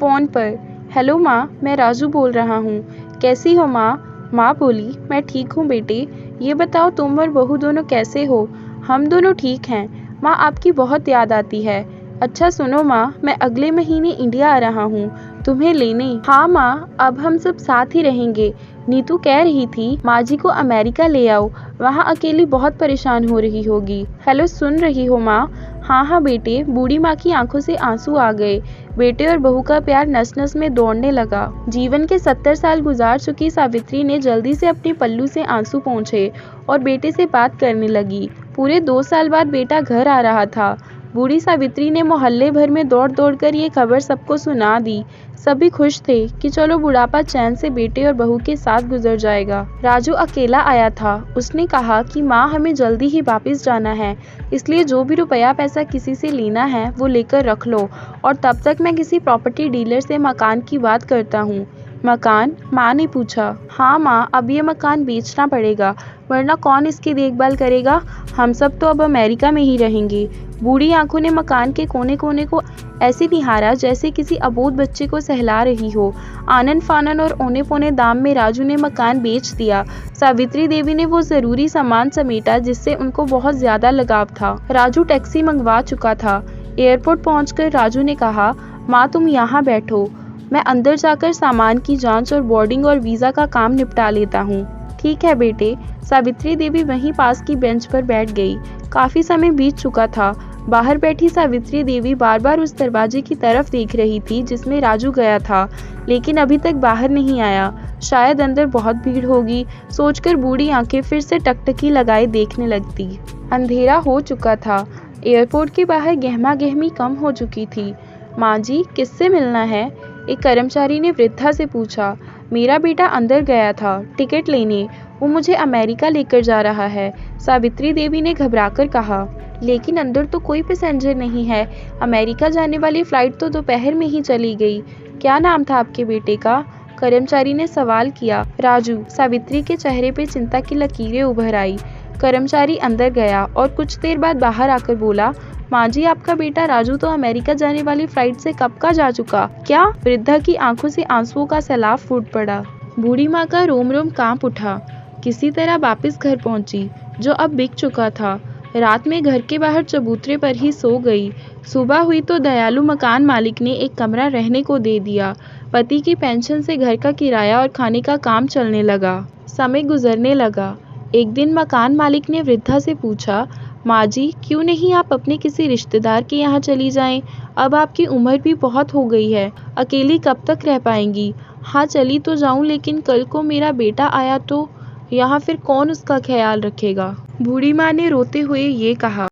Phone पर। Hello माँ, मैं राजू बोल रहा हूँ। कैसी हो माँ? माँ बोली, मैं ठीक हूँ बेटे। ये बताओ तुम और बहू दोनों कैसे हो? हम दोनों ठीक हैं। माँ आपकी बहुत याद आती है। अच्छा सुनो माँ, मैं अगले महीने इंडिया आ रहा हूँ तुम्हें लेने। हाँ माँ, अब हम सब साथ ही रहेंगे। नीतू कह रही थी माँ जी को अमेरिका ले आओ, वहाँ अकेली बहुत परेशान हो रही होगी। हेलो, सुन रही हो माँ? हाँ हाँ बेटे। बूढ़ी माँ की आंखों से आंसू आ गए। बेटे और बहू का प्यार नस नस में दौड़ने लगा। जीवन के 70 साल गुजार चुकी सावित्री ने जल्दी से अपने पल्लू से आंसू पोंछे और बेटे से बात करने लगी। पूरे 2 साल बाद बेटा घर आ रहा था। बूढ़ी सावित्री ने मोहल्ले भर में दौड़ दौड़ कर ये खबर सबको सुना दी। सभी खुश थे कि चलो बुढ़ापा चैन से बेटे और बहू के साथ गुजर जाएगा। राजू अकेला आया था। उसने कहा कि माँ हमें जल्दी ही वापस जाना है, इसलिए जो भी रुपया पैसा किसी से लेना है वो लेकर रख लो, और तब तक मैं किसी प्रॉपर्टी डीलर से मकान की बात करता हूँ। मकान? माँ ने पूछा। हाँ माँ, अब ये मकान बेचना पड़ेगा, वरना कौन इसकी देखभाल करेगा? हम सब तो अब अमेरिका में ही रहेंगे। बूढ़ी आंखों ने मकान के कोने कोने को ऐसे निहारा जैसे किसी अबोध बच्चे को सहला रही हो। आनन फानन और औने पौने दाम में राजू ने मकान बेच दिया। सावित्री देवी ने वो जरूरी सामान समेटा जिससे उनको बहुत ज्यादा लगाव था। राजू टैक्सी मंगवा चुका था। एयरपोर्ट पहुंचकर राजू ने कहा, माँ तुम यहाँ बैठो, मैं अंदर जाकर सामान की जांच और बोर्डिंग और वीजा का काम निपटा लेता हूँ। ठीक है बेटे। सावित्री देवी वहीं पास की बेंच पर बैठ गई। काफी समय बीत चुका था। बाहर बैठी सावित्री देवी बार बार उस दरवाजे की तरफ देख रही थी जिसमें राजू गया था, लेकिन अभी तक बाहर नहीं आया। शायद अंदर बहुत भीड़ होगी, सोचकर बूढ़ी आंखें फिर से टकटकी लगाए देखने लगती। अंधेरा हो चुका था। एयरपोर्ट के बाहर गहमा गहमी कम हो चुकी थी। माँ जी, किससे मिलना है? एक कर्मचारी ने वृद्धा से पूछा। मेरा बेटा अंदर गया था टिकट लेने, वो मुझे अमेरिका लेकर जा रहा है, सावित्री देवी ने घबराकर कहा। लेकिन अंदर तो कोई पैसेंजर नहीं है। अमेरिका जाने वाली फ्लाइट तो दोपहर में ही चली गई। क्या नाम था आपके बेटे का? कर्मचारी ने सवाल किया। राजू। सावित्री के चेहरे पे चिंता की लकीरें उभर आई। कर्मचारी अंदर गया और कुछ देर बाद बाहर आकर बोला, माँ जी आपका बेटा राजू तो अमेरिका जाने वाली फ्लाइट से कब का जा चुका। क्या? वृद्धा की आंखों से आंसुओं का सैलाब फूट पड़ा। बूढ़ी माँ का रोम रोम कांप उठा। किसी तरह वापस घर पहुंची, जो अब बिक चुका था। रात में घर के बाहर चबूतरे पर ही सो गई। सुबह हुई तो दयालु मकान मालिक ने एक कमरा रहने को दे दिया। पति की पेंशन से घर का किराया और खाने का काम चलने लगा। समय गुजरने लगा। एक दिन मकान मालिक ने वृद्धा से पूछा, माँ जी क्यों नहीं आप अपने किसी रिश्तेदार के यहाँ चली जाएं? अब आपकी उम्र भी बहुत हो गई है, अकेली कब तक रह पाएंगी? हाँ चली तो जाऊं, लेकिन कल को मेरा बेटा आया तो यहाँ फिर कौन उसका ख्याल रखेगा? बूढ़ी माँ ने रोते हुए ये कहा।